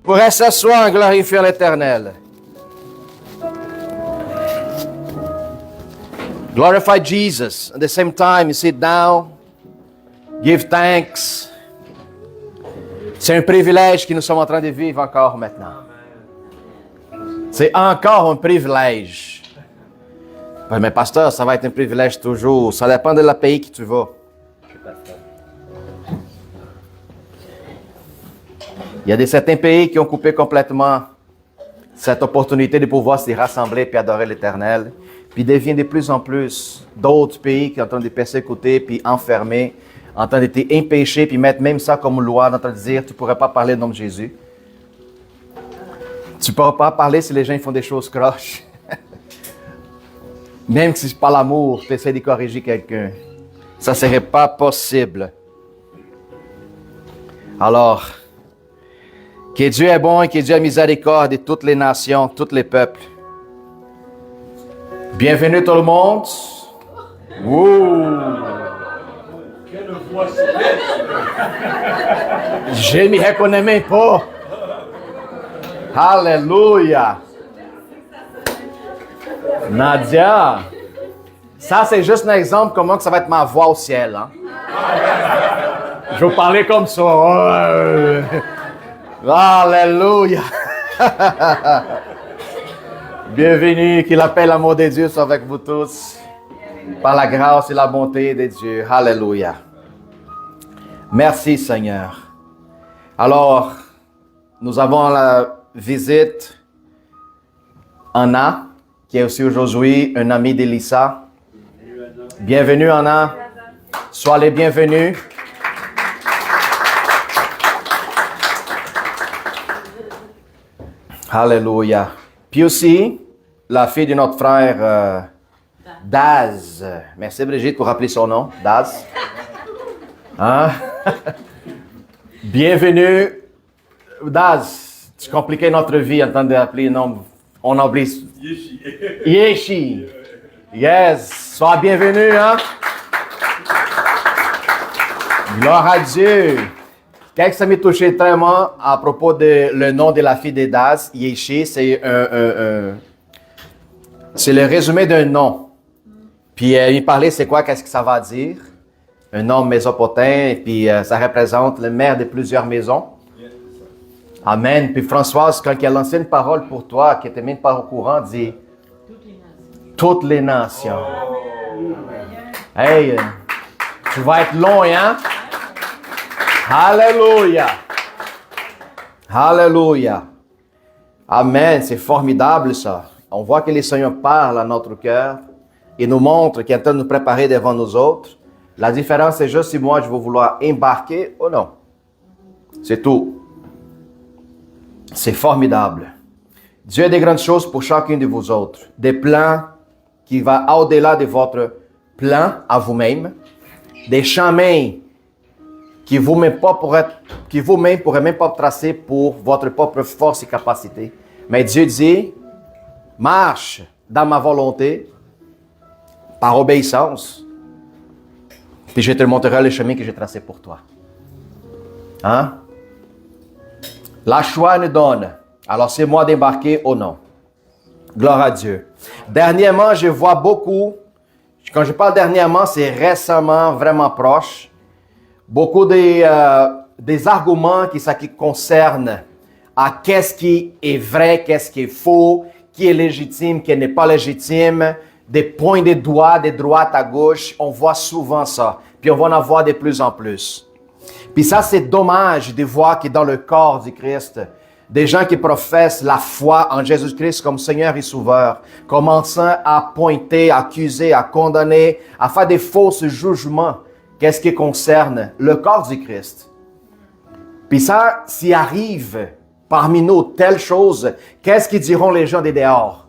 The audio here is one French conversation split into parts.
pourrait s'asseoir et glorifier l'Éternel. Glorify Jesus. At the same time, you sit down, give thanks. C'est un privilège que nous sommes en train de vivre encore maintenant. C'est encore un privilège. Mais pasteur, ça va être un privilège toujours. Ça dépend de la pays que tu vas. Il y a certains pays qui ont coupé complètement cette opportunité de pouvoir se rassembler et adorer l'Éternel. Puis il devient de plus en plus d'autres pays qui sont en train de persécuter puis enfermer, en train d'être empêchés puis mettre même ça comme loi, en train de dire tu ne pourrais pas parler au nom de Jésus. Tu ne pourras pas parler si les gens font des choses croches. Même si par l'amour, tu essaies de corriger quelqu'un. Ça ne serait pas possible. Alors, que Dieu est bon et que Dieu a miséricorde de toutes les nations, tous les peuples. Bienvenue tout le monde. Ouh. Quelle voix céleste! Je ne m'y reconnais même pas. Alléluia. Nadia, ça c'est juste un exemple comment que ça va être ma voix au ciel. Hein? Je vais parler comme ça. Alléluia. Bienvenue, que la paix et l'amour de Dieu soient avec vous tous. Par la grâce et la bonté de Dieu. Alléluia. Merci Seigneur. Alors, nous avons la visite Anna, qui est aussi aujourd'hui un ami d'Elissa. Bienvenue Anna. Sois les bienvenus. Alléluia. Puis aussi, la fille de notre frère Daz. Merci Brigitte pour rappeler son nom. Daz. Hein? Bienvenue. Daz, tu compliquais notre vie en train d'appeler nom. On oublie. Yeshi. Yeshi. Yes. Sois bienvenue, hein? Gloire à Dieu. Quelque chose qui m'a touché tellement à propos de le nom de la fille de Daz, Yeshi, c'est c'est le résumé d'un nom. Puis il parlait, c'est quoi, qu'est-ce que ça va dire? Un nom mésopotamien, et puis ça représente le maire de plusieurs maisons. Amen. Puis Françoise, quand elle a lancé une parole pour toi, qui n'était même pas au courant, dit toutes les nations. Hey, tu vas être long, hein? Alléluia. Alléluia. Amen. C'est formidable ça. On voit que le Seigneur parle à notre cœur et nous montre qu'il est en train de nous préparer devant nous autres. La différence, c'est juste si moi je vais vouloir embarquer ou non. C'est tout. C'est formidable. Dieu a des grandes choses pour chacun de vous autres. Des plans qui vont au-delà de votre plan à vous-même. Des chemins qui vous-même pourrez même pas tracer pour votre propre force et capacité. Mais Dieu dit, marche dans ma volonté, par obéissance, puis je te montrerai le chemin que j'ai tracé pour toi. Hein? La choix nous donne. Alors c'est moi d'embarquer ou non. Gloire à Dieu. Dernièrement, je vois beaucoup, quand je parle dernièrement, c'est récemment, vraiment proche, beaucoup des arguments qui concernent à qu'est-ce qui est vrai, qu'est-ce qui est faux, qui est légitime, qui n'est pas légitime, des points de doigt, de droite à gauche. On voit souvent ça. Puis on va en avoir de plus en plus. Puis ça, c'est dommage de voir que dans le corps du Christ, des gens qui professent la foi en Jésus-Christ comme Seigneur et Sauveur, commençant à pointer, à accuser, à condamner, à faire des faux jugements, qu'est-ce qui concerne le corps du Christ. Puis ça, s'il arrive parmi nous telle chose, qu'est-ce qu'ils diront les gens des dehors?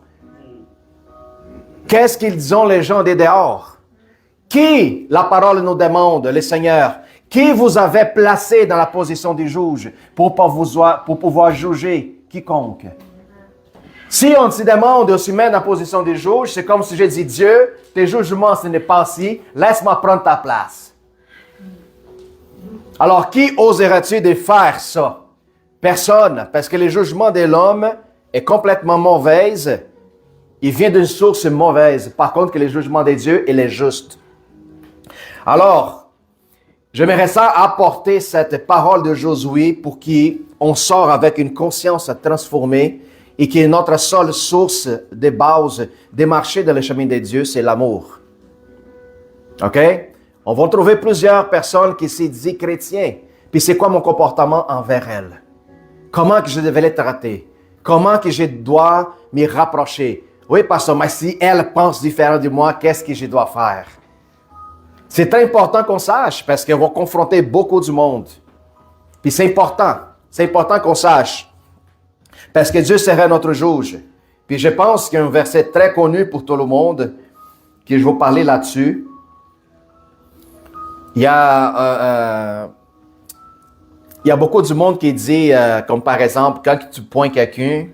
Qu'est-ce qu'ils diront les gens des dehors? Qui, la parole nous demande, le Seigneur, qui vous avait placé dans la position du juge pour pouvoir juger quiconque? Si on se demande, on se met dans la position du juge, c'est comme si je dis, Dieu, tes jugements, ce n'est pas si, laisse-moi prendre ta place. Alors, qui oserais-tu de faire ça? Personne, parce que le jugement de l'homme est complètement mauvaise. Il vient d'une source mauvaise. Par contre, que le jugement de Dieu, il est juste. Alors, j'aimerais ça apporter cette parole de Josué pour qu'on sort avec une conscience transformée et que notre seule source de base de marcher dans le chemin de Dieu, c'est l'amour. OK? On va trouver plusieurs personnes qui se disent chrétiens. Puis c'est quoi mon comportement envers elles? Comment que je devais les traiter? Comment que je dois me rapprocher? Oui, pasteur, mais si elle pense différent de moi, qu'est-ce que je dois faire? C'est très important qu'on sache parce qu'on va confronter beaucoup du monde. Puis c'est important qu'on sache. Parce que Dieu sera notre juge. Puis je pense qu'il y a un verset très connu pour tout le monde que je vais vous parler là-dessus. Il y a beaucoup du monde qui dit, comme par exemple, quand tu pointes quelqu'un,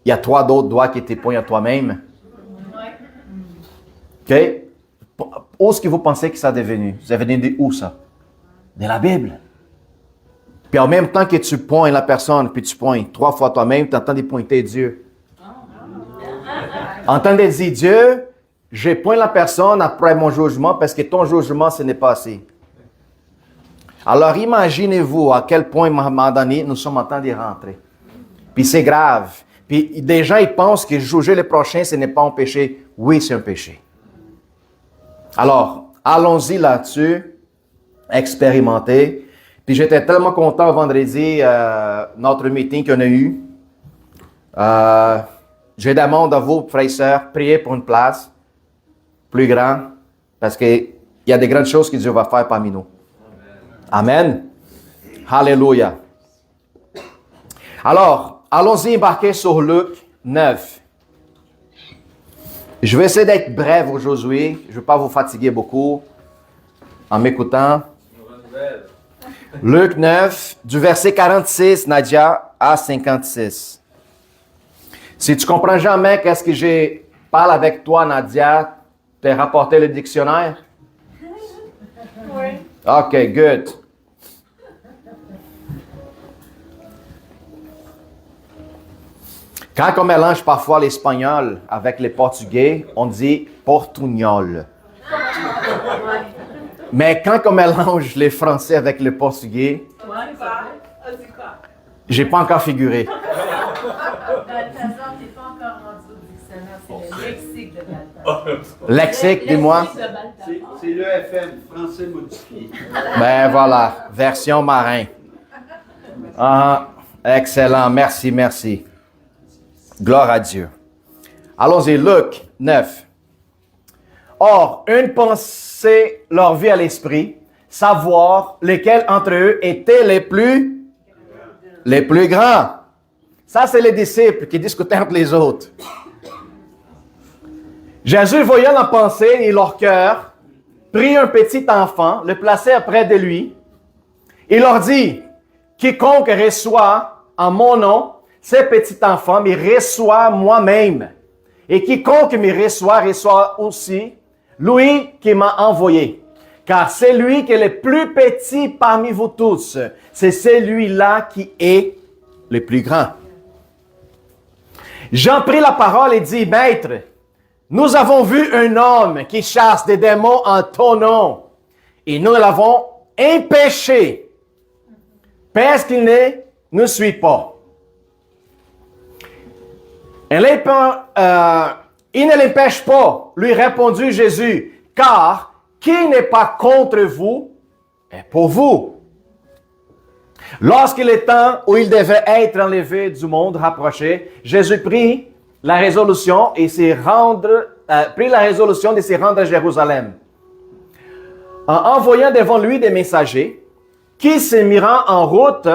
il y a trois d'autres doigts qui te pointent à toi-même. OK? Où est-ce que vous pensez que ça est devenu? Ça est venu de où ça? De la Bible. Puis en même temps que tu pointes la personne, puis tu pointes trois fois toi-même, tu entends de pointer Dieu. Entends de dire Dieu, je pointe la personne après mon jugement parce que ton jugement, ce n'est pas assez. Alors imaginez-vous à quel point, à un moment donné, nous sommes en train d'y rentrer. Puis c'est grave. Puis des gens, ils pensent que juger le prochain, ce n'est pas un péché. Oui, c'est un péché. Alors, allons-y là-dessus, expérimenter. Puis j'étais tellement content vendredi, notre meeting qu'on a eu. Je demande à vous, frères et sœurs, priez pour une place plus grande, parce qu'il y a des grandes choses que Dieu va faire parmi nous. Amen. Alléluia. Alors, allons-y embarquer sur Luc 9. Je vais essayer d'être bref aujourd'hui. Je ne vais pas vous fatiguer beaucoup en m'écoutant. Luc 9, du verset 46, Nadia, à 56. Si tu comprends jamais qu'est-ce que je parle avec toi, Nadia, tu as rapporté le dictionnaire? Oui. OK, good. Quand on mélange parfois l'espagnol avec le portugais, on dit portugnol. Mais quand on mélange le français avec le portugais, j'ai pas encore figuré. Balthazar, t'es pas encore rendu au dictionnaire, c'est le lexique de Balthazar. Lexique, dis-moi. C'est l'EFM, français modifié. Ben voilà, version marin. Ah, excellent, merci. Gloire à Dieu. Allons-y, Luc 9. Or, une pensée leur vit à l'esprit, savoir lesquels entre eux étaient les plus grands. Ça, c'est les disciples qui discutaient entre les autres. Jésus, voyant la pensée et leur cœur, prit un petit enfant, le plaça près de lui, et leur dit, quiconque reçoit en mon nom, ce petit enfant me reçoit moi-même. Et quiconque me reçoit aussi lui qui m'a envoyé. Car c'est lui qui est le plus petit parmi vous tous. C'est celui-là qui est le plus grand. Jean prit la parole et dit, Maître, nous avons vu un homme qui chasse des démons en ton nom. Et nous l'avons empêché. Parce qu'il ne nous suit pas. Il ne l'empêche pas, lui répondit Jésus, car qui n'est pas contre vous est pour vous. Lorsqu'il est temps où il devait être enlevé du monde rapproché, Jésus prit la résolution de se rendre à Jérusalem. En envoyant devant lui des messagers qui se mirant en route,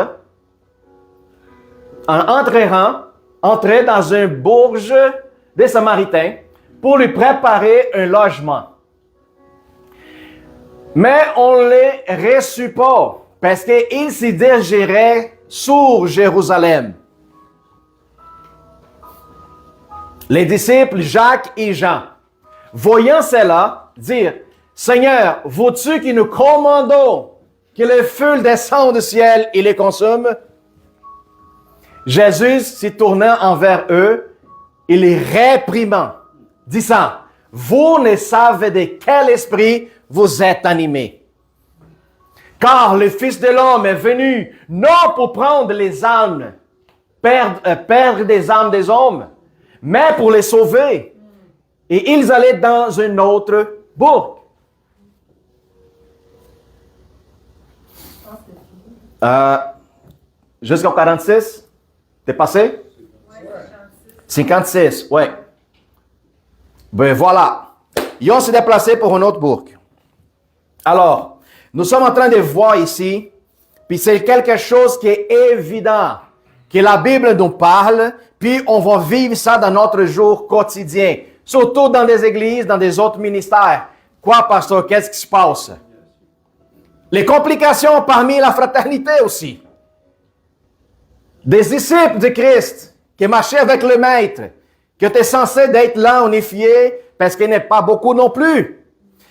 entrer dans un bourg des Samaritains pour lui préparer un logement. Mais on ne les reçut pas parce qu'il s'y dirigerait sur Jérusalem. Les disciples Jacques et Jean, voyant cela, dirent, Seigneur, veux-tu que nous commandons que le feu descende du ciel et les consume? Jésus s'y tournant envers eux, il les réprimant, disant, « Vous ne savez de quel esprit vous êtes animés. Car le Fils de l'homme est venu, non pour prendre les âmes, perdre des âmes des hommes, mais pour les sauver. » Et ils allaient dans une autre bourg. Jusqu'au 46? T'es passé? Oui, 56, ouais. Ben voilà. Ils ont se déplacé pour une autre bourg. Alors, nous sommes en train de voir ici, puis c'est quelque chose qui est évident, que la Bible nous parle, puis on va vivre ça dans notre jour quotidien, surtout dans des églises, dans des autres ministères. Quoi, pasteur, qu'est-ce qui se passe? Les complications parmi la fraternité aussi. Des disciples de Christ qui marchaient avec le Maître, qui étaient censés d'être là unifiés, parce qu'il n'est pas beaucoup non plus.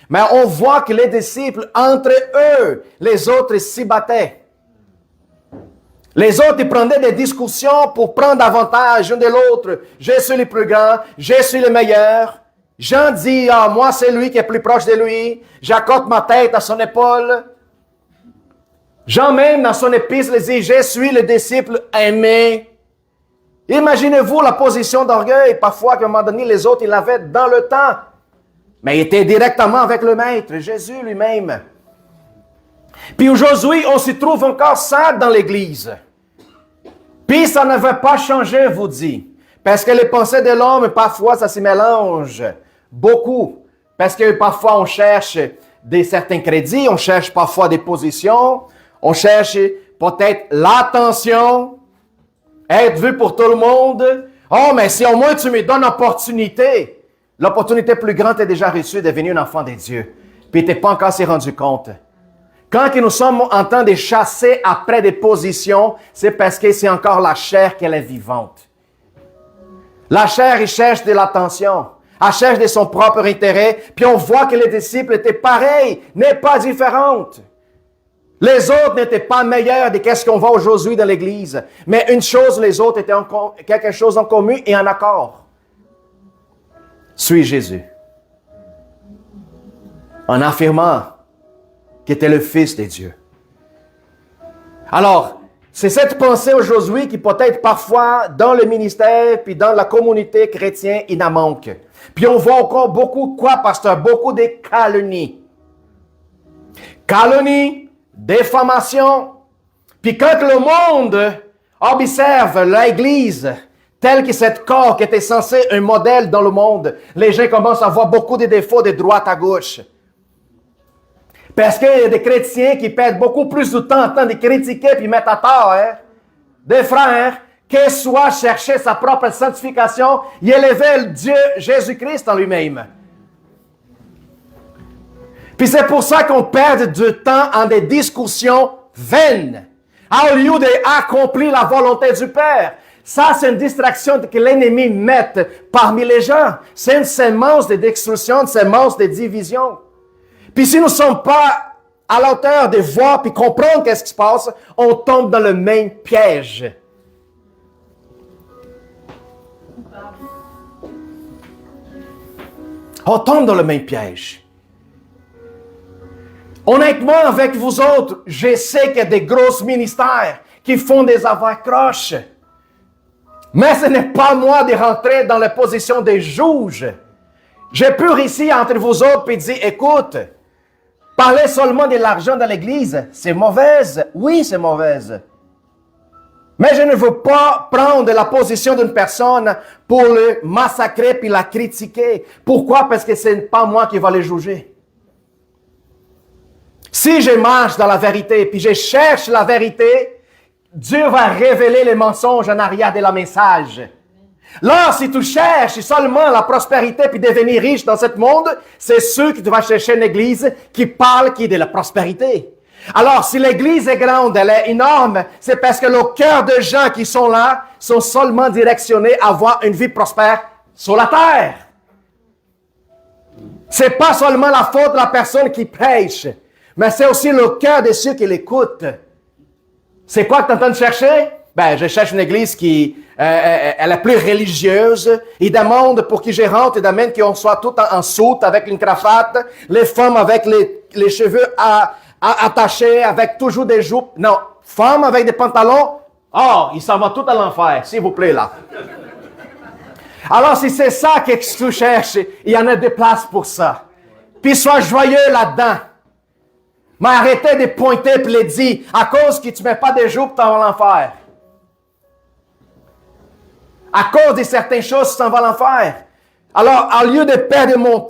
Mais on voit que les disciples, entre eux, les autres s'y battaient. Les autres, ils prenaient des discussions pour prendre avantage l'un de l'autre. Je suis le plus grand, je suis le meilleur. Jean dit, ah, moi c'est lui qui est plus proche de lui. J'accote ma tête à son épaule. Jean même, dans son épître, dit, je suis le disciple aimé. Imaginez-vous la position d'orgueil, parfois qu'à un moment donné, les autres, ils l'avaient dans le temps. Mais il était directement avec le Maître, Jésus lui-même. Puis aujourd'hui, on s'y trouve encore ça dans l'Église. Puis ça ne va pas changer, vous dit. Parce que les pensées de l'homme, parfois, ça se mélange beaucoup. Parce que parfois, on cherche certains crédits, on cherche parfois des positions, on cherche peut-être l'attention, être vu pour tout le monde. Oh, mais si au moins tu me donnes l'opportunité plus grande est déjà reçue de devenir un enfant de Dieu. Puis tu n'es pas encore s'y rendu compte. Quand nous sommes en train de chasser après des positions, c'est parce que c'est encore la chair qui est vivante. La chair, il cherche de l'attention. Elle cherche de son propre intérêt. Puis on voit que les disciples étaient pareils, n'est pas différentes. Les autres n'étaient pas meilleurs de ce qu'on voit aujourd'hui dans l'Église. Mais une chose, les autres étaient quelque chose en commun et en accord. Suis Jésus. En affirmant qu'il était le Fils de Dieu. Alors, c'est cette pensée aujourd'hui qui peut-être parfois dans le ministère puis dans la communauté chrétienne, il en manque. Puis on voit encore beaucoup quoi, pasteur? Beaucoup de calomnies. Calomnies, diffamation. Puis quand le monde observe l'Église tel que cet corps qui était censé un modèle dans le monde, les gens commencent à voir beaucoup de défauts de droite à gauche. Parce qu'il y a des chrétiens qui perdent beaucoup plus de temps en train de critiquer puis mettre à tort des frères que soit chercher sa propre sanctification et élever le Dieu Jésus-Christ en lui-même. Puis c'est pour ça qu'on perd du temps en des discussions vaines, au lieu d'accomplir la volonté du Père. Ça, c'est une distraction que l'ennemi met parmi les gens. C'est une sémence de destruction, une sémence de division. Puis si nous ne sommes pas à la hauteur de voir puis comprendre qu'est-ce qui se passe, on tombe dans le même piège. On tombe dans le même piège. Honnêtement, avec vous autres, je sais qu'il y a des gros ministères qui font des affaires croches. Mais ce n'est pas moi de rentrer dans la position des juges. J'ai pu réussir entre vous autres et dire, écoute, parler seulement de l'argent dans l'Église, c'est mauvaise. Oui, c'est mauvaise. Mais je ne veux pas prendre la position d'une personne pour le massacrer puis la critiquer. Pourquoi? Parce que ce n'est pas moi qui va le juger. Si je marche dans la vérité puis je cherche la vérité, Dieu va révéler les mensonges en arrière de la message. Là, si tu cherches seulement la prospérité puis devenir riche dans ce monde, c'est sûr que tu vas chercher une église qui parle de la prospérité. Alors, si l'église est grande, elle est énorme, c'est parce que le cœur de gens qui sont là sont seulement directionnés à avoir une vie prospère sur la terre. C'est pas seulement la faute de la personne qui prêche, mais c'est aussi le cœur de ceux qui l'écoutent. C'est quoi que tu es en train de chercher? Ben, je cherche une église qui elle est plus religieuse. Ils demandent pour qui je rentre, ils demandent qu'on soit tout en soute avec une cravate, les femmes avec les cheveux attachés, avec toujours des jupes. Non, femmes avec des pantalons, oh, ils s'en vont tout à l'enfer, s'il vous plaît, là. Alors, si c'est ça que tu cherches, il y en a des places pour ça. Puis sois joyeux là-dedans. Mais arrêtez de pointer et de dire, à cause que tu ne mets pas des jupes, tu vas à l'enfer. À cause de certaines choses, tu t'en vas à l'enfer. Alors, au lieu de perdre mon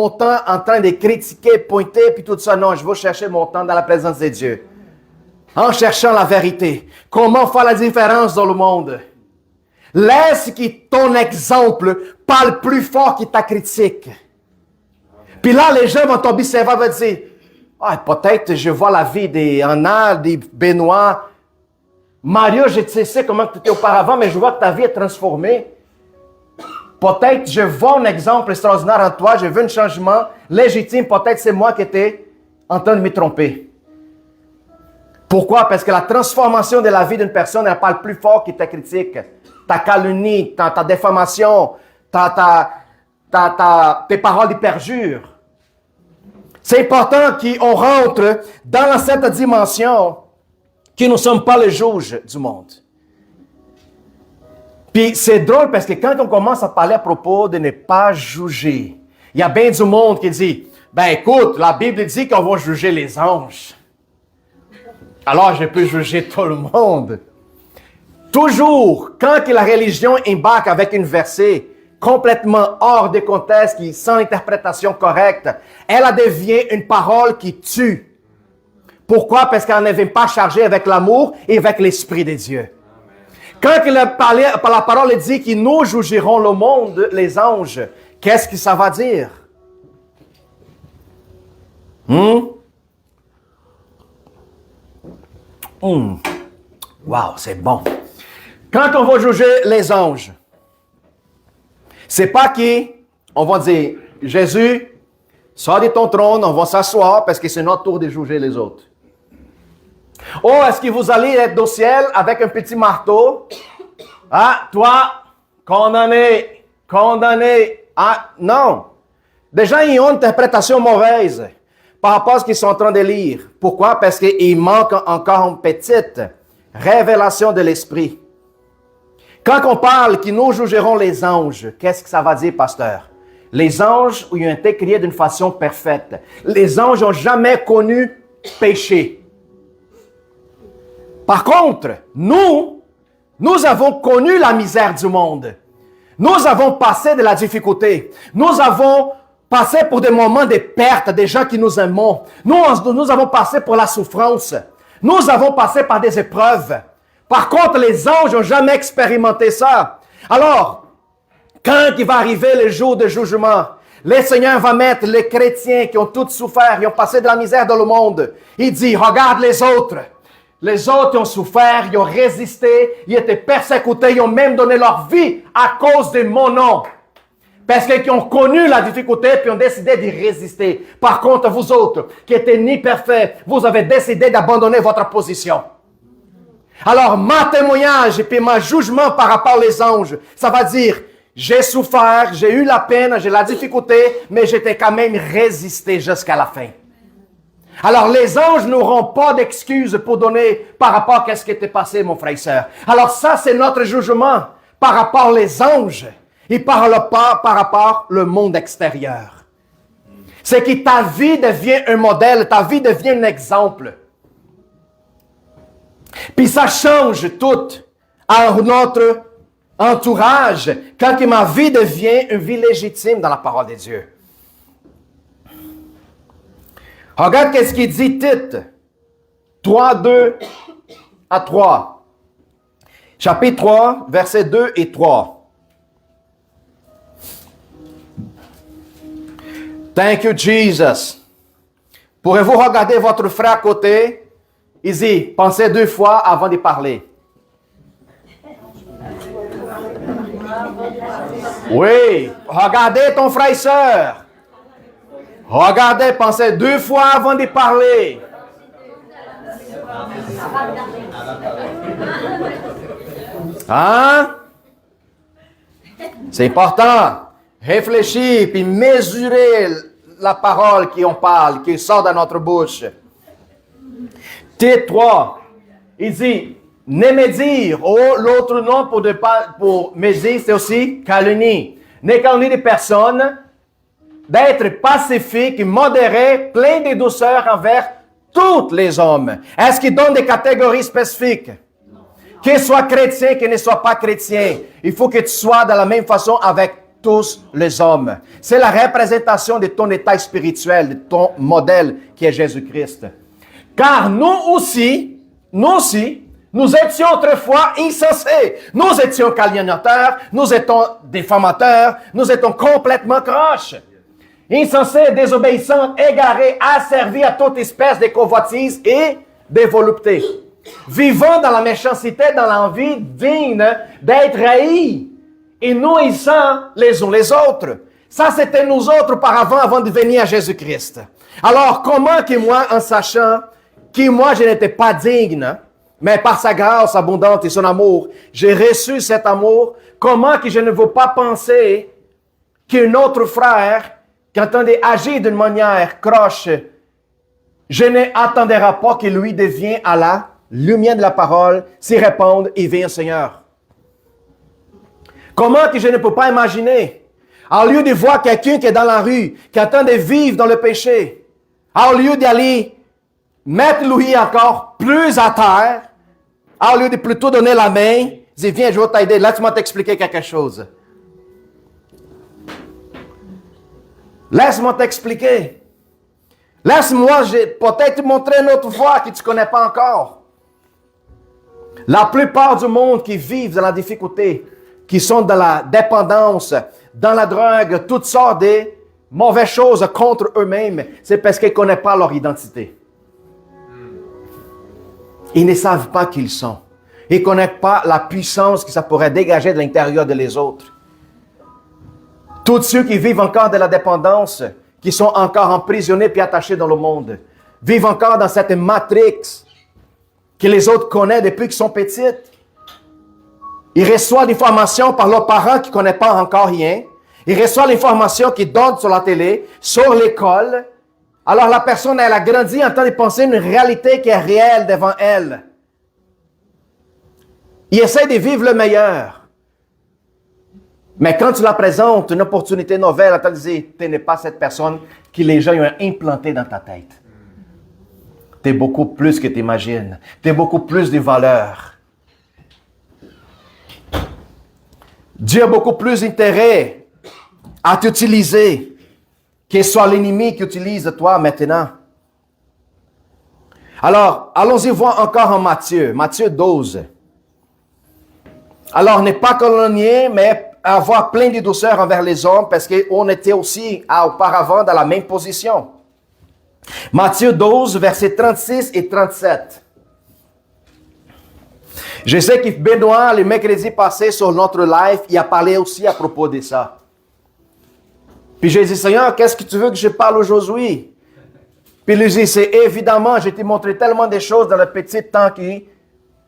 temps en train de critiquer, pointer, puis tout ça, non, je vais chercher mon temps dans la présence de Dieu. En cherchant la vérité. Comment faire la différence dans le monde? Laisse que ton exemple parle plus fort que ta critique. Puis là, les gens vont t'observer, vont dire, ah, peut-être je vois la vie d'Anna, de Benoît. Mario, je sais comment tu étais auparavant, mais je vois que ta vie est transformée. Peut-être je vois un exemple extraordinaire en toi, je veux un changement légitime. Peut-être c'est moi qui étais en train de me tromper. Pourquoi? Parce que la transformation de la vie d'une personne, elle parle plus fort que ta critique, ta calomnie, ta déformation, tes paroles de perjure. C'est important qu'on rentre dans cette dimension que nous ne sommes pas les juges du monde. Puis c'est drôle parce que quand on commence à parler à propos de ne pas juger, il y a bien du monde qui dit, ben écoute, la Bible dit qu'on va juger les anges. Alors je peux juger tout le monde. Toujours, quand la religion embarque avec une verset complètement hors de contexte, qui sans interprétation correcte, elle devient une parole qui tue. Pourquoi? Parce qu'elle ne vient pas chargée avec l'amour et avec l'Esprit de Dieu. Quand la parole dit que nous jugerons le monde, les anges, qu'est-ce que ça va dire? Wow, c'est bon. Quand on va juger les anges, c'est pas qu'on va dire, Jésus, sors de ton trône, on va s'asseoir parce que c'est notre tour de juger les autres. Oh, est-ce que vous allez être au ciel avec un petit marteau? Ah, toi, condamné. Ah, non. Des gens, ils ont une interprétation mauvaise par rapport à ce qu'ils sont en train de lire. Pourquoi? Parce qu'il manque encore une petite révélation de l'esprit. Quand on parle que nous jugerons les anges, qu'est-ce que ça va dire, pasteur? Les anges, ils ont été créés d'une façon parfaite. Les anges n'ont jamais connu péché. Par contre, nous avons connu la misère du monde. Nous avons passé de la difficulté. Nous avons passé pour des moments de perte, des gens qui nous aimons. Nous avons passé pour la souffrance. Nous avons passé par des épreuves. Par contre, les anges n'ont jamais expérimenté ça. Alors, quand il va arriver le jour de jugement, le Seigneur va mettre les chrétiens qui ont tous souffert, qui ont passé de la misère dans le monde. Il dit, regarde les autres. Les autres ont souffert, ils ont résisté, ils étaient persécutés, ils ont même donné leur vie à cause de mon nom. Parce qu'ils ont connu la difficulté puis ont décidé d'y résister. Par contre, vous autres, qui étaient ni parfaits, vous avez décidé d'abandonner votre position. Alors, ma témoignage et puis ma jugement par rapport aux anges, ça va dire, j'ai souffert, j'ai eu la peine, j'ai la difficulté, mais j'étais quand même résisté jusqu'à la fin. Alors, les anges n'auront pas d'excuses pour donner par rapport à ce qui était passé, mon frère et soeur. Alors, ça, c'est notre jugement par rapport aux anges et par rapport au monde extérieur. C'est que ta vie devient un modèle, ta vie devient un exemple. Puis ça change tout à notre entourage quand ma vie devient une vie légitime dans la parole de Dieu. Regarde qu'est-ce qu'il dit Tite 3, 2 à 3. Chapitre 3, versets 2 et 3. Thank you, Jesus. Pourrez-vous regarder votre frère à côté? Il dit, pensez 2 fois avant de parler. Oui, regardez ton frère et soeur. Regardez, pensez 2 fois avant de parler. Hein? C'est important. Réfléchir puis mesurer la parole qu'on parle, qui sort de notre bouche. Tite 3, il dit, ne médire. Oh, l'autre nom pour médire, c'est aussi calomnie. Ne calomnie des personnes, d'être pacifique, modéré, plein de douceur envers tous les hommes. Est-ce qu'il donne des catégories spécifiques? Qu'il soit chrétien, qu'il ne soit pas chrétien. Il faut que tu sois de la même façon avec tous les hommes. C'est la représentation de ton état spirituel, de ton modèle qui est Jésus-Christ. Car nous aussi, nous étions autrefois insensés. Nous étions calomniateurs, nous étions diffamateurs, nous étions complètement croches. Insensés, désobéissants, égarés, asservis à toute espèce de convoitise et de volupté. Vivant dans la méchanceté, dans l'envie digne d'être haïs et nourrissant les uns les autres. Ça, c'était nous autres auparavant, avant de venir à Jésus-Christ. Alors, comment que moi, en sachant que moi, je n'étais pas digne, mais par sa grâce abondante et son amour, j'ai reçu cet amour, comment que je ne veux pas penser qu'un autre frère, qui entendait agir d'une manière croche, je n'attendrai pas que lui devienne à la lumière de la parole, s'y répondre et vient au Seigneur. Comment que je ne peux pas imaginer, au lieu de voir quelqu'un qui est dans la rue, qui attend de vivre dans le péché, au lieu d'aller mettre lui encore plus à terre, au lieu de plutôt donner la main, dire, viens, je vais t'aider, laisse-moi t'expliquer quelque chose. Laisse-moi t'expliquer. Laisse-moi peut-être te montrer une autre voie que tu ne connais pas encore. La plupart du monde qui vivent dans la difficulté, qui sont dans la dépendance, dans la drogue, toutes sortes de mauvaises choses contre eux-mêmes, c'est parce qu'ils ne connaissent pas leur identité. Ils ne savent pas qui ils sont. Ils ne connaissent pas la puissance que ça pourrait dégager de l'intérieur de les autres. Tous ceux qui vivent encore de la dépendance, qui sont encore emprisonnés puis attachés dans le monde, vivent encore dans cette matrix que les autres connaissent depuis qu'ils sont petits. Ils reçoivent l'information par leurs parents qui ne connaissent pas encore rien. Ils reçoivent l'information qu'ils donnent sur la télé, sur l'école. Alors la personne, elle a grandi en train de penser une réalité qui est réelle devant elle. Ils essaient de vivre le meilleur. Mais quand tu la présentes, une opportunité nouvelle, elle te dit, tu n'es pas cette personne que les gens ont implantée dans ta tête. Tu es beaucoup plus que tu imagines. Tu es beaucoup plus de valeur. Dieu a beaucoup plus d'intérêt à t'utiliser que ce soit l'ennemi qui utilise toi maintenant. Alors, allons-y voir encore en Matthieu 12. Alors, n'est pas calomnier, mais avoir plein de douceur envers les hommes parce qu'on était aussi auparavant dans la même position. Matthieu 12, versets 36 et 37. Je sais que Benoît, le mercredi passé sur notre live, il a parlé aussi à propos de ça. Puis j'ai dit, Seigneur, qu'est-ce que tu veux que je parle aujourd'hui? Puis il dit, c'est évidemment, je t'ai montré tellement de choses dans le petit temps que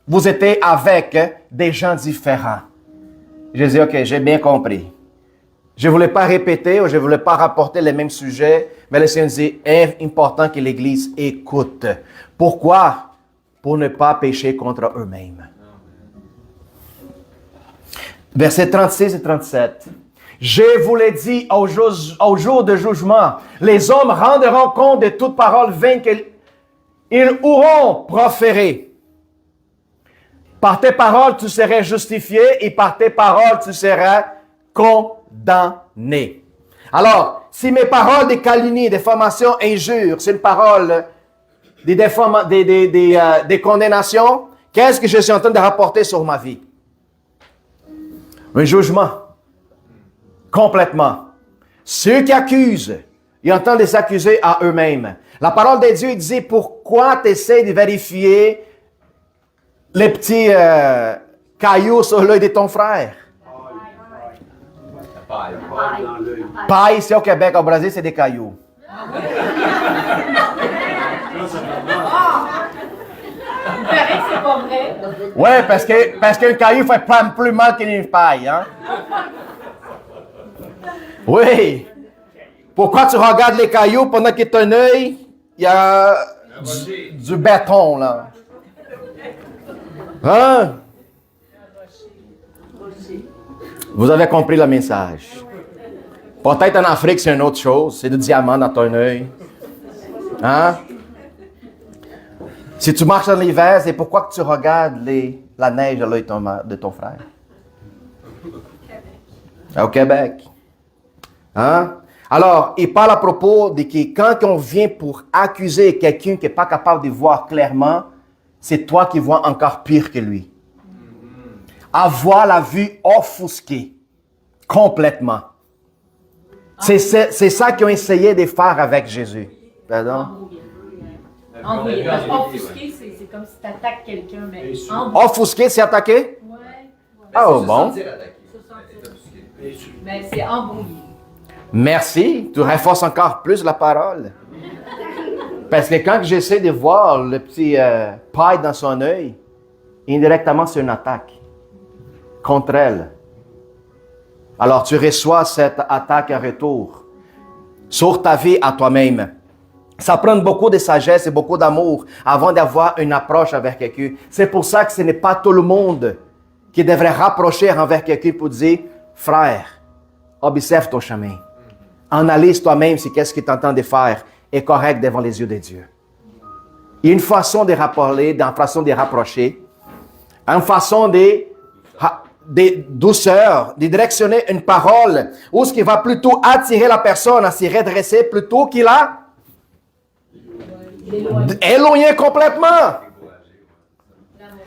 vous étiez avec des gens différents. J'ai dit, OK, j'ai bien compris. Je ne voulais pas répéter ou je ne voulais pas rapporter les mêmes sujets, mais le Seigneur dit, c'est important que l'Église écoute. Pourquoi? Pour ne pas pécher contre eux-mêmes. Versets 36 et 37. Je vous l'ai dit au jour de jugement, les hommes rendront compte de toute parole vaine qu'ils auront proférée. Par tes paroles, tu serais justifié et par tes paroles, tu seras condamné. Alors, si mes paroles de calomnie, de diffamation, injure, c'est une parole de condamnation, qu'est-ce que je suis en train de rapporter sur ma vie? Un jugement. Complètement. Ceux qui accusent, ils ont en train de s'accuser à eux-mêmes. La parole de Dieu dit, pourquoi tu essaies de vérifier les petits cailloux sur l'œil de ton frère? Paille, c'est au Québec, au Brésil, c'est des cailloux. Il paraît que c'est pas pas vrai? Ouais, parce qu'un caillou fait pas plus mal qu'une paille, hein? Oui. Pourquoi tu regardes les cailloux pendant que ton œil, il y a du béton, là? Hein? Vous avez compris le message. Peut-être en Afrique, c'est une autre chose. C'est du diamant dans ton œil. Hein? Si tu marches en hiver, c'est pourquoi que tu regardes la neige à l'œil de ton frère? Au Québec. Hein? Alors, il parle à propos de que quand on vient pour accuser quelqu'un qui n'est pas capable de voir clairement, c'est toi qui vois encore pire que lui. Avoir la vue offusquée. Complètement. C'est ça qu'ils ont essayé de faire avec Jésus. Pardon? Embrouillé. Parce qu'offusqué, c'est comme si tu attaques quelqu'un, mais embrouillé. Offusqué, c'est attaqué? Ouais. Oh, bon. Mais c'est embrouillé. Merci. Tu renforces encore plus la parole. Parce que quand j'essaie de voir le petit paille dans son œil, indirectement, c'est une attaque contre elle. Alors, tu reçois cette attaque en retour sur ta vie à toi-même. Ça prend beaucoup de sagesse et beaucoup d'amour avant d'avoir une approche avec quelqu'un. C'est pour ça que ce n'est pas tout le monde qui devrait rapprocher envers quelqu'un pour dire, frère, observe ton chemin. Analyse toi-même si qu'est-ce que tu es en train de faire est correct devant les yeux de Dieu. Il y a une façon de rappeler, une façon de rapprocher, une façon de douceur, de directionner une parole où ce qui va plutôt attirer la personne à s'y redresser plutôt qu'il a éloigné complètement.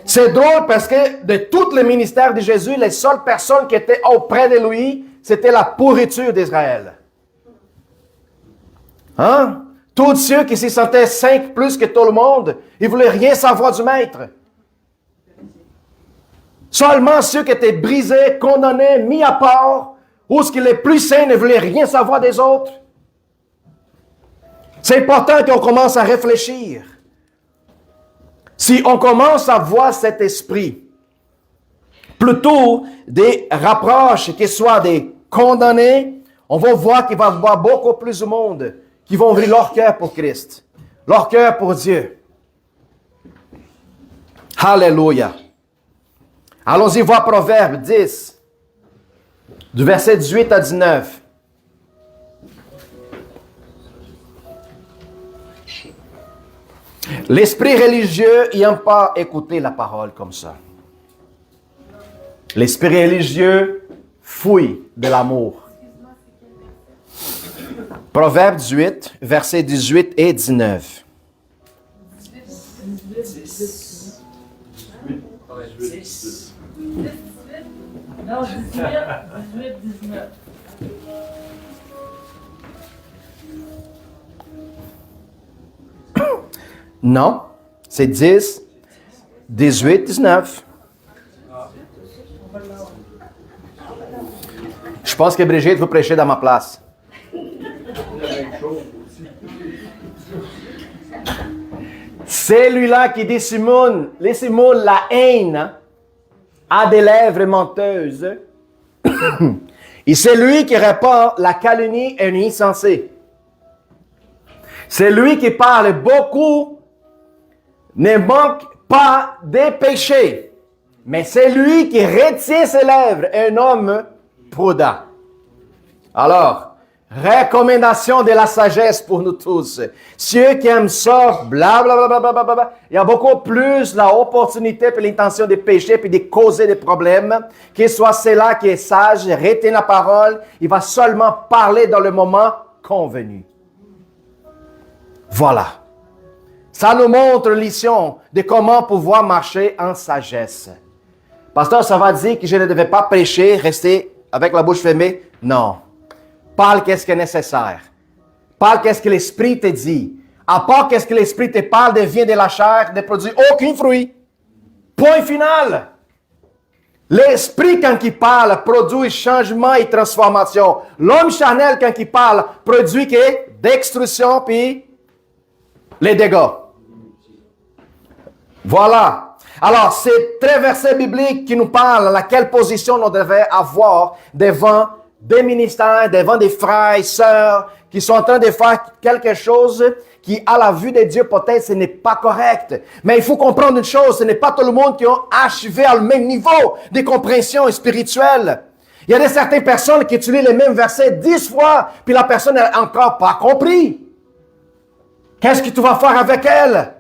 C'est drôle parce que de tout le ministère de Jésus, les seules personnes qui étaient auprès de lui, c'était la pourriture d'Israël. Hein? Tous ceux qui s'y sentaient saints plus que tout le monde, ils ne voulaient rien savoir du maître. Seulement ceux qui étaient brisés, condamnés, mis à part, ou ce qui les plus saints ne voulaient rien savoir des autres. C'est important qu'on commence à réfléchir. Si on commence à voir cet esprit, plutôt des rapproches qui soient des condamnés, on va voir qu'il va y avoir beaucoup plus de monde qui vont ouvrir leur cœur pour Christ, leur cœur pour Dieu. Alléluia. Allons-y voir Proverbe 10, du verset 18 à 19. L'esprit religieux n'aime pas écouter la parole comme ça. L'esprit religieux fouille de l'amour. Proverbe 18, versets 18 et 19. 10. Non, 18, 19. Non, c'est 10, 18, 19. Je pense que Brigitte vous prêchez dans ma place. Celui-là qui dissimule la haine a des lèvres menteuses. Et c'est lui qui répand la calomnie et un insensé. C'est lui qui parle beaucoup, ne manque pas des péchés. Mais c'est lui qui retient ses lèvres, un homme prudent. Alors, recommandation de la sagesse pour nous tous. Ceux qui aiment ça, blablabla, il y a beaucoup plus l'opportunité et l'intention de pécher puis de causer des problèmes. Qu'il soit celui qui est sage, retient la parole, il va seulement parler dans le moment convenu. Voilà. Ça nous montre une leçon de comment pouvoir marcher en sagesse. Pasteur, ça va dire que je ne devais pas prêcher, rester avec la bouche fermée? Non. Parle qu'est-ce qui est nécessaire. Parle qu'est-ce que l'Esprit te dit. À part qu'est-ce que l'Esprit te parle, devient de la chair, ne produit aucun fruit. Point final. L'Esprit, quand il parle, produit changement et transformation. L'homme charnel, quand il parle, produit que destruction puis les dégâts. Voilà. Alors, c'est très verset biblique qui nous parle à laquelle position on devait avoir devant des ministères, devant des frères et sœurs qui sont en train de faire quelque chose qui, à la vue de Dieu, peut-être, ce n'est pas correct. Mais il faut comprendre une chose, ce n'est pas tout le monde qui ont achevé à le même niveau de compréhension spirituelle. Il y a certaines personnes qui utilisent les mêmes versets 10 fois, puis la personne n'a encore pas compris. Qu'est-ce que tu vas faire avec elle?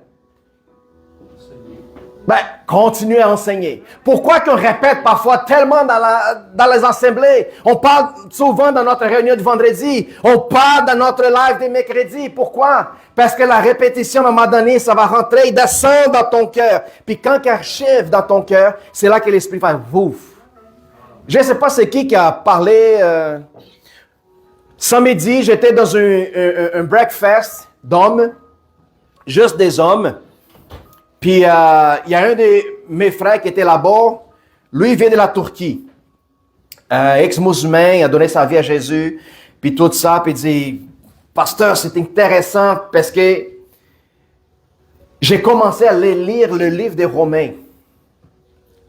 Ben, continuez à enseigner. Pourquoi qu'on répète parfois tellement dans les assemblées? On parle souvent dans notre réunion de vendredi. On parle dans notre live des mercredis. Pourquoi? Parce que la répétition, à un moment donné, ça va rentrer, il descend dans ton cœur. Puis quand il achève dans ton cœur, c'est là que l'Esprit fait ouf. Je ne sais pas c'est qui a parlé. Samedi, j'étais dans un breakfast d'hommes, juste des hommes. Puis, il y a un de mes frères qui était là-bas. Lui, il vient de la Turquie. Ex-musulman, il a donné sa vie à Jésus. Puis tout ça, puis il dit, pasteur, c'est intéressant parce que j'ai commencé à lire le livre des Romains.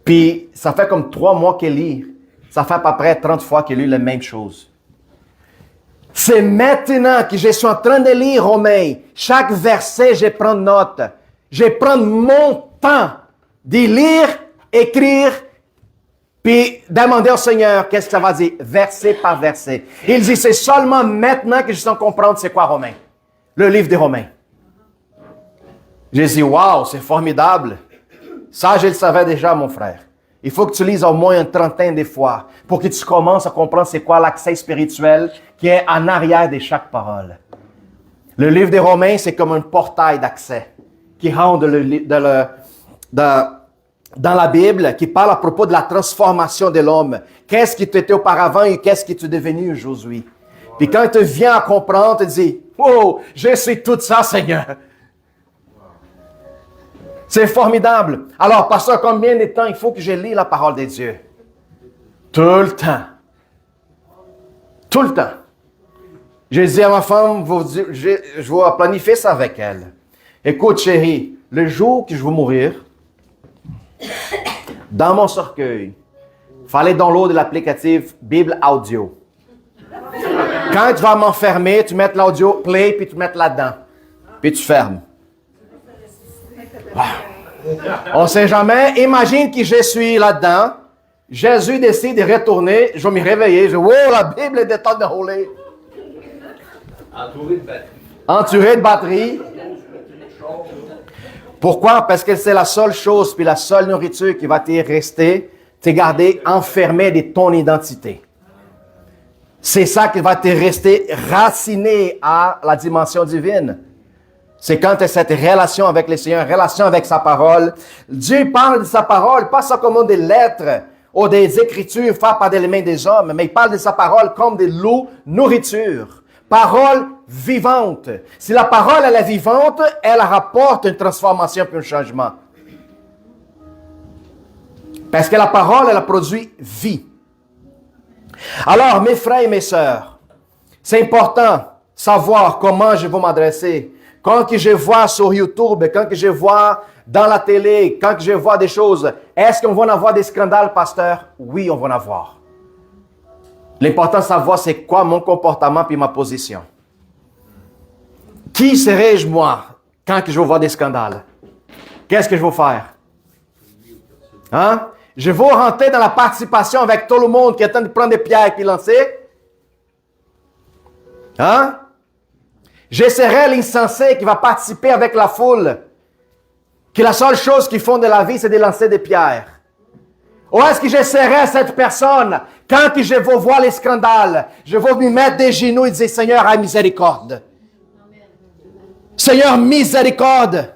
Puis, ça fait comme 3 mois qu'il lit. Ça fait à peu près 30 fois qu'il lit la même chose. C'est maintenant que je suis en train de lire Romains. Chaque verset, je prends note. Je prends mon temps de lire, écrire, puis demander au Seigneur qu'est-ce que ça va dire, verset par verset. Il dit, c'est seulement maintenant que je sens comprendre c'est quoi Romains, le livre des Romains. J'ai dit, wow, c'est formidable. Ça, je le savais déjà, mon frère. Il faut que tu lises au moins une trentaine de fois pour que tu commences à comprendre c'est quoi l'accès spirituel qui est en arrière de chaque parole. Le livre des Romains, c'est comme un portail d'accès qui rentre dans la Bible, qui parle à propos de la transformation de l'homme. Qu'est-ce qui tu étais auparavant et qu'est-ce qui tu es devenu aujourd'hui? Puis quand tu viens à comprendre, tu te dis, « Oh, je sais tout ça, Seigneur. » C'est formidable. Alors, pasteur, combien de temps il faut que je lis la parole de Dieu? Tout le temps. Tout le temps. J'ai dit à ma femme, je vais planifier ça avec elle. Écoute, chérie, le jour que je vais mourir, dans mon cercueil, il fallait downloader l'applicatif Bible Audio. Quand tu vas m'enfermer, tu mets l'audio play, puis tu mets là-dedans. Puis tu fermes. On ne sait jamais. Imagine que je suis là-dedans. Jésus décide de retourner. Je vais me réveiller. Je dis, wow, la Bible est de temps de rouler. Entouré de batterie. Entouré de batterie. Pourquoi? Parce que c'est la seule chose, puis la seule nourriture qui va te rester, te garder enfermé de ton identité. C'est ça qui va te rester raciné à la dimension divine. C'est quand tu as cette relation avec le Seigneur, relation avec sa parole. Dieu parle de sa parole, pas ça comme des lettres ou des écritures faites par les mains des hommes, mais il parle de sa parole comme de l'eau, nourriture. Parole vivante. Si la parole elle est vivante, elle rapporte une transformation puis un changement. Parce que la parole, elle produit vie. Alors, mes frères et mes sœurs, c'est important de savoir comment je vais m'adresser. Quand que je vois sur YouTube, quand que je vois dans la télé, quand que je vois des choses, est-ce qu'on va en avoir des scandales, pasteur? Oui, on va en avoir. L'important de savoir c'est quoi mon comportement puis ma position. Qui serais-je moi quand que je vais voir des scandales? Qu'est-ce que je vais faire? Hein? Je vais rentrer dans la participation avec tout le monde qui est en train de prendre des pierres et lancer? Hein? Je serai l'insensé qui va participer avec la foule, que la seule chose qu'ils font de la vie, c'est de lancer des pierres. Ou est-ce que je serai cette personne, quand je vais voir les scandales, je vais me mettre des genoux et dire, Seigneur, aie miséricorde. Seigneur, miséricorde.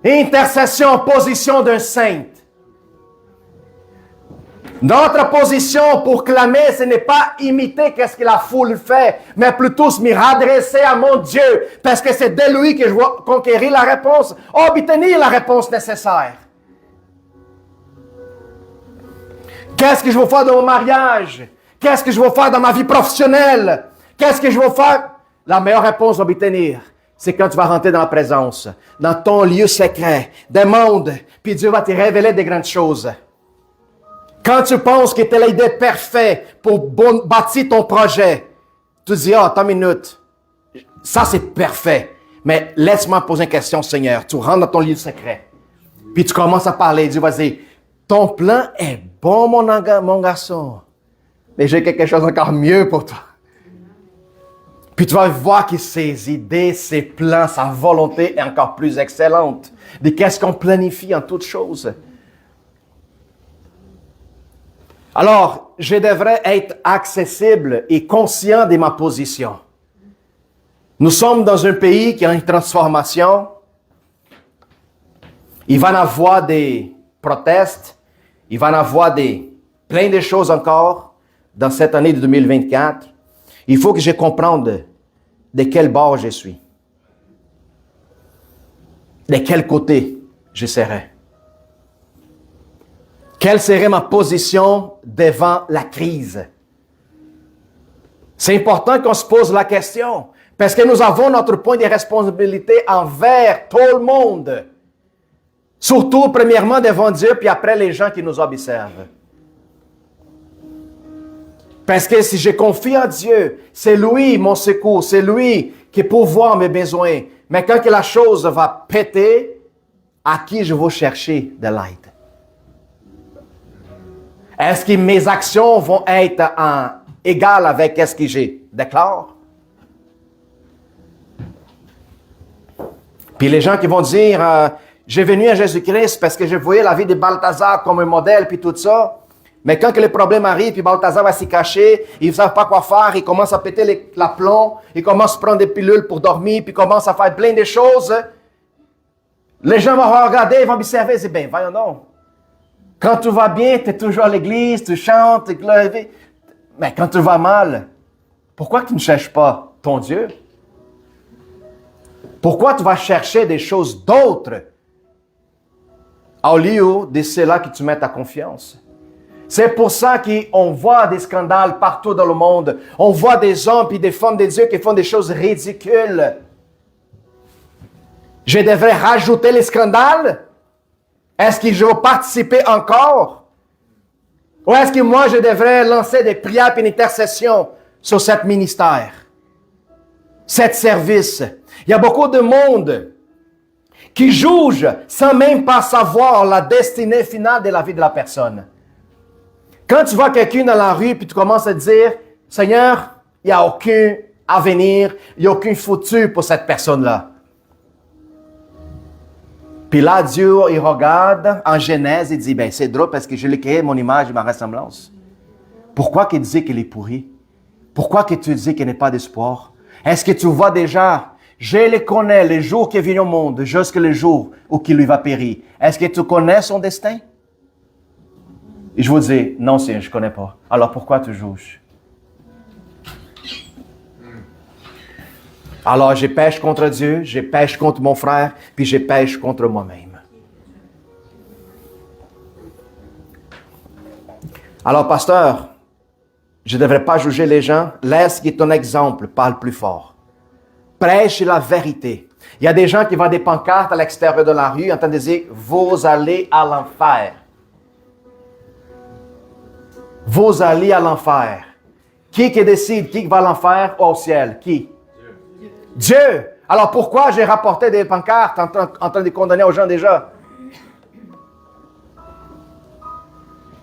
Intercession, position d'un saint. Notre position pour clamer, ce n'est pas imiter ce que la foule fait, mais plutôt se me redresser à mon Dieu, parce que c'est de lui que je vais conquérir la réponse, obtenir la réponse nécessaire. Qu'est-ce que je vais faire dans mon mariage? Qu'est-ce que je vais faire dans ma vie professionnelle? Qu'est-ce que je vais faire? La meilleure réponse à obtenir, c'est quand tu vas rentrer dans la présence, dans ton lieu secret, des mondes, puis Dieu va te révéler des grandes choses. Quand tu penses que tu as l'idée parfaite pour bâtir ton projet, tu te dis, attends une minute, ça c'est parfait, mais laisse-moi poser une question, Seigneur. Tu rentres dans ton lieu secret, puis tu commences à parler, Dieu va dire, ton plan est bon, mon garçon, mais j'ai quelque chose encore mieux pour toi. Puis tu vas voir que ses idées, ses plans, sa volonté est encore plus excellente. De qu'est-ce qu'on planifie en toutes choses. Alors, je devrais être accessible et conscient de ma position. Nous sommes dans un pays qui a une transformation. Il va y avoir des protestes. Il va y avoir plein de choses encore dans cette année de 2024. Il faut que je comprenne de quel bord je suis. De quel côté je serai. Quelle serait ma position devant la crise? C'est important qu'on se pose la question, parce que nous avons notre point de responsabilité envers tout le monde. Surtout, premièrement, devant Dieu, puis après les gens qui nous observent. Parce que si je confie en Dieu, c'est lui mon secours, c'est lui qui peut voir mes besoins. Mais quand la chose va péter, à qui je vais chercher de l'aide? Est-ce que mes actions vont être égales avec ce que j'ai déclaré? Puis les gens qui vont dire, j'ai venu à Jésus-Christ parce que je voyais la vie de Balthazar comme un modèle, puis tout ça. Mais quand les problèmes arrivent, puis Balthazar va s'y cacher, ils ne savent pas quoi faire, ils commencent à péter la plomb, ils commencent à prendre des pilules pour dormir, puis ils commencent à faire plein de choses. Les gens vont regarder, ils vont observer, ils disent, ben, voyons donc. Quand tout va bien, tu es toujours à l'église, tu chantes, tu es... Mais quand tout va mal, pourquoi tu ne cherches pas ton Dieu? Pourquoi tu vas chercher des choses d'autres au lieu de cela que tu mets ta confiance? C'est pour ça qu'on voit des scandales partout dans le monde. On voit des hommes et des femmes de Dieu qui font des choses ridicules. Je devrais rajouter les scandales? Est-ce que je vais participer encore? Ou est-ce que moi, je devrais lancer des prières et une intercession sur ce ministère, cet service? Il y a beaucoup de monde qui juge sans même pas savoir la destinée finale de la vie de la personne. Quand tu vois quelqu'un dans la rue et tu commences à te dire, Seigneur, il n'y a aucun avenir, il n'y a aucun futur pour cette personne-là. Puis là, Dieu, il regarde en Genèse et dit, ben c'est drôle parce que je l'ai créé mon image et ma ressemblance. Pourquoi qu'il dit qu'il est pourri? Pourquoi que tu dis qu'il n'est pas d'espoir? Est-ce que tu vois déjà, je les connais, les jours qui viennent au monde, jusqu'à le jour où il lui va périr. Est-ce que tu connais son destin? Et je vous dis, non, Seigneur, je ne connais pas. Alors pourquoi tu juges? Alors je pêche contre Dieu, je pêche contre mon frère, puis je pêche contre moi-même. Alors, pasteur, je ne devrais pas juger les gens. Laisse que ton exemple parle plus fort. Prêche la vérité. Il y a des gens qui voient des pancartes à l'extérieur de la rue en train de dire, vous allez à l'enfer. Vous allez à l'enfer. Qui décide qui va à l'enfer ou au ciel? Qui? Dieu. Alors pourquoi j'ai rapporté des pancartes en train de condamner aux gens déjà?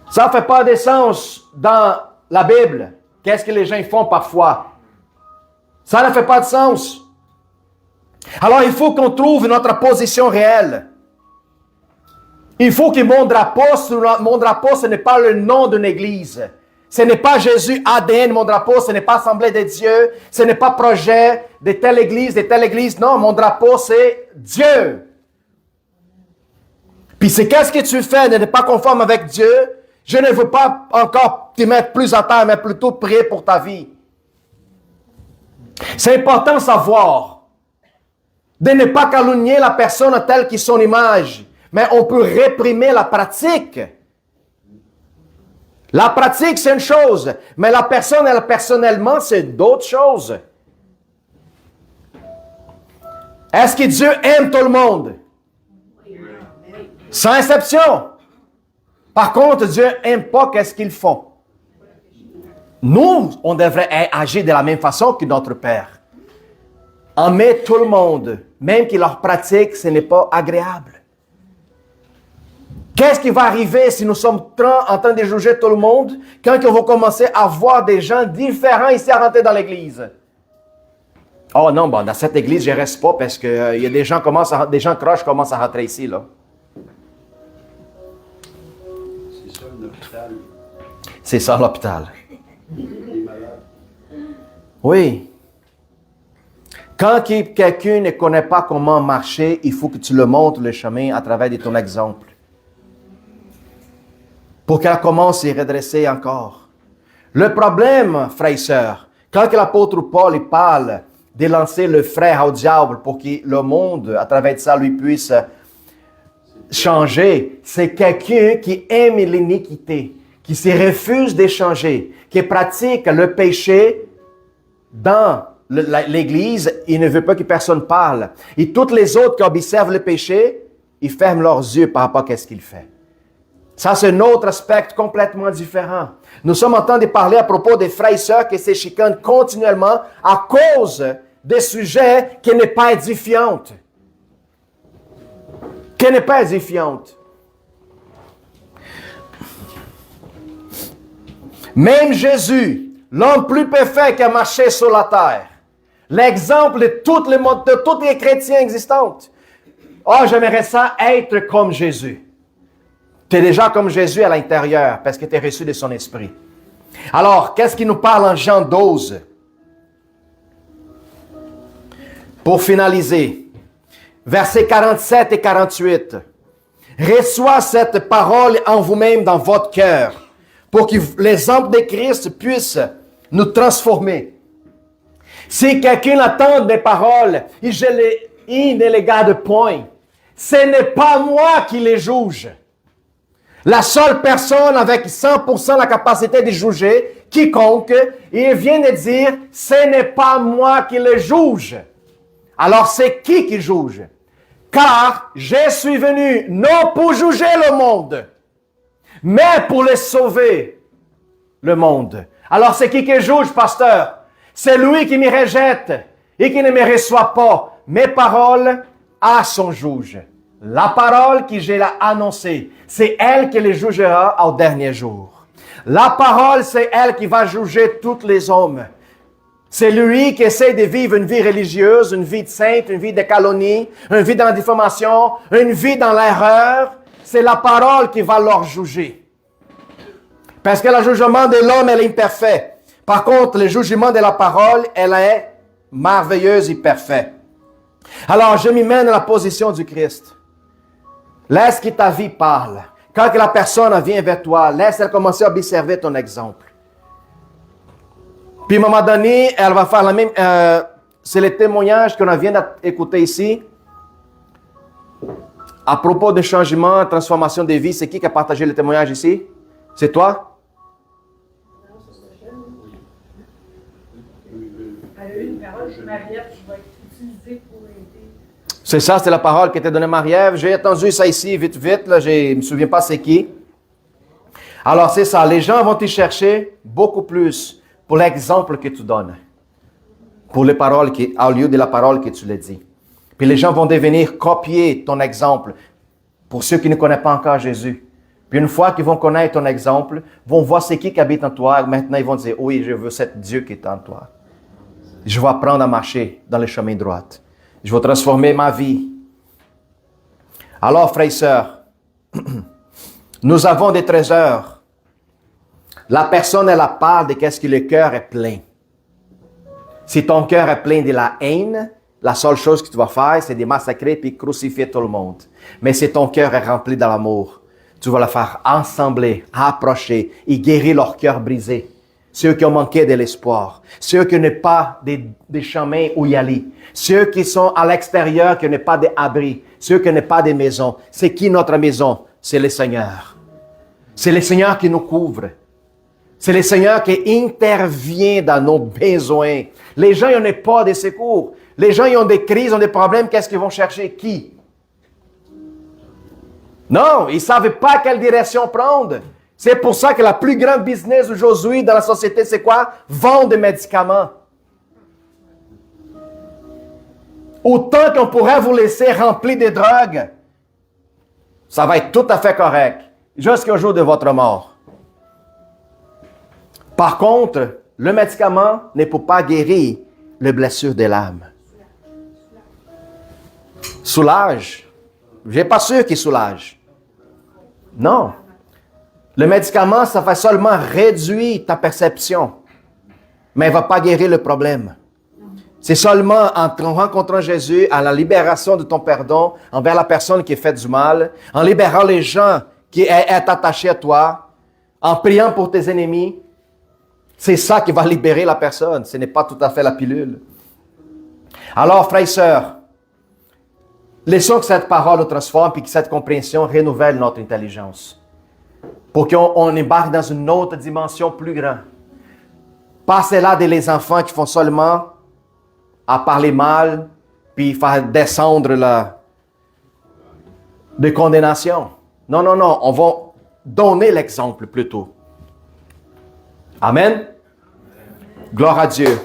Ça ne fait pas de sens dans la Bible. Qu'est-ce que les gens font parfois? Ça ne fait pas de sens. Alors il faut qu'on trouve notre position réelle. Il faut que mon drapeau, ce n'est pas le nom d'une église. Ce n'est pas Jésus ADN, mon drapeau, ce n'est pas Assemblée de Dieu, ce n'est pas projet de telle église, de telle église. Non, mon drapeau, c'est Dieu. Puis c'est qu'est-ce que tu fais de ne pas conforme avec Dieu? Je ne veux pas encore te mettre plus à terre, mais plutôt prier pour ta vie. C'est important de savoir, de ne pas calomnier la personne telle qu'est son image, mais on peut réprimer la pratique. La pratique, c'est une chose, mais la personne, elle, personnellement, c'est d'autres choses. Est-ce que Dieu aime tout le monde? Sans exception. Par contre, Dieu n'aime pas qu'est-ce qu'ils font. Nous, on devrait agir de la même façon que notre Père. Aimer tout le monde, même que leur pratique, ce n'est pas agréable. Qu'est-ce qui va arriver si nous sommes en train de juger tout le monde quand on va commencer à voir des gens différents ici à rentrer dans l'église? Oh non, bon, dans cette église, je ne reste pas parce que y a des gens croches commencent à rentrer ici, là. C'est ça l'hôpital. C'est ça l'hôpital. Les malades. Oui. Quand quelqu'un ne connaît pas comment marcher, il faut que tu le montres le chemin à travers de ton exemple. Pour qu'elle commence à se redresser encore. Le problème, frères et sœurs, quand l'apôtre Paul il parle de lancer le frère au diable pour que le monde, à travers de ça, lui puisse changer, c'est quelqu'un qui aime l'iniquité, qui se refuse de changer, qui pratique le péché dans l'Église, il ne veut pas que personne parle. Et toutes les autres qui observent le péché, ils ferment leurs yeux par rapport à ce qu'il fait. Ça, c'est un autre aspect complètement différent. Nous sommes en train de parler à propos des frères et sœurs qui se chicanent continuellement à cause des sujets qui n'est pas édifiants. Qui n'est pas édifiant. Même Jésus, l'homme plus parfait qui a marché sur la terre, l'exemple de tous les chrétiens existants. Oh, j'aimerais ça être comme Jésus. Tu es déjà comme Jésus à l'intérieur parce que tu es reçu de son esprit. Alors, qu'est-ce qu'il nous parle en Jean 12? Pour finaliser, versets 47 et 48. Reçois cette parole en vous-même dans votre cœur pour que l'exemple de Christ puisse nous transformer. Si quelqu'un attend mes paroles et il ne les garde point, ce n'est pas moi qui les juge. La seule personne avec 100% la capacité de juger, quiconque, il vient de dire, ce n'est pas moi qui le juge. Alors c'est qui juge? Car je suis venu non pour juger le monde, mais pour le sauver, le monde. Alors c'est qui juge, pasteur? C'est lui qui me rejette et qui ne me reçoit pas. Mes paroles à son juge. La parole que j'ai annoncée, c'est elle qui les jugera au dernier jour. La parole, c'est elle qui va juger tous les hommes. C'est lui qui essaie de vivre une vie religieuse, une vie de sainte, une vie de calomnie, une vie dans la diffamation, une vie dans l'erreur. C'est la parole qui va leur juger. Parce que le jugement de l'homme, elle est imparfait. Par contre, le jugement de la parole, elle est merveilleuse et parfaite. Alors, je m'y mène à la position du Christ. Laisse que ta vie parle. Quand la personne vient vers toi, laisse-elle commencer à observer ton exemple. Puis à un moment donné, elle va faire la même... c'est le témoignage qu'on vient d'écouter ici. À propos de changement, transformation de vie, c'est qui a partagé le témoignage ici? C'est toi? Elle a eu une parole de Marie-Ève qui va être utilisée pour aider. C'est ça, c'est la parole qui était donnée à Marie-Ève. J'ai entendu ça ici, vite, là, je ne me souviens pas c'est qui. Alors c'est ça, les gens vont te chercher beaucoup plus pour l'exemple que tu donnes. Pour les paroles au lieu de la parole que tu les dis. Puis les gens vont devenir copier ton exemple pour ceux qui ne connaissent pas encore Jésus. Puis une fois qu'ils vont connaître ton exemple, vont voir c'est qui habite en toi. Maintenant, ils vont dire, oui, je veux cet Dieu qui est en toi. Je vais apprendre à marcher dans le chemin droit. Je vais transformer ma vie. Alors, frères et sœurs, nous avons des trésors. La personne, elle parle de qu'est-ce que le cœur est plein. Si ton cœur est plein de la haine, la seule chose que tu vas faire, c'est de massacrer puis crucifier tout le monde. Mais si ton cœur est rempli de l'amour, tu vas le faire ensembler, approcher et guérir leur cœur brisé. Ceux qui ont manqué de l'espoir, ceux qui n'ont pas des chemins où y aller, ceux qui sont à l'extérieur, qui n'ont pas d'abri, ceux qui n'ont pas de maison. C'est qui notre maison? C'est le Seigneur. C'est le Seigneur qui nous couvre. C'est le Seigneur qui intervient dans nos besoins. Les gens, ils n'ont pas de secours. Les gens, ils ont des crises, ont des problèmes, qu'est-ce qu'ils vont chercher? Qui? Non, ils ne savaient pas quelle direction prendre. C'est pour ça que la plus grande business aujourd'hui dans la société, c'est quoi? Vendre des médicaments. Autant qu'on pourrait vous laisser remplir des drogues, ça va être tout à fait correct, jusqu'au jour de votre mort. Par contre, le médicament n'est pour pas guérir les blessures de l'âme. Soulage? Je n'ai pas sûr qu'il soulage. Non. Le médicament, ça va seulement réduire ta perception, mais il ne va pas guérir le problème. C'est seulement en rencontrant Jésus, à la libération de ton pardon envers la personne qui est faite du mal, en libérant les gens qui est attachés à toi, en priant pour tes ennemis, c'est ça qui va libérer la personne. Ce n'est pas tout à fait la pilule. Alors, frères et sœurs, laissons que cette parole nous transforme et que cette compréhension renouvelle notre intelligence. Pour qu'on embarque dans une autre dimension plus grande. Passez là des enfants qui font seulement à parler mal, puis faire descendre de condamnation. Non, non, non, on va donner l'exemple plutôt. Amen. Gloire à Dieu.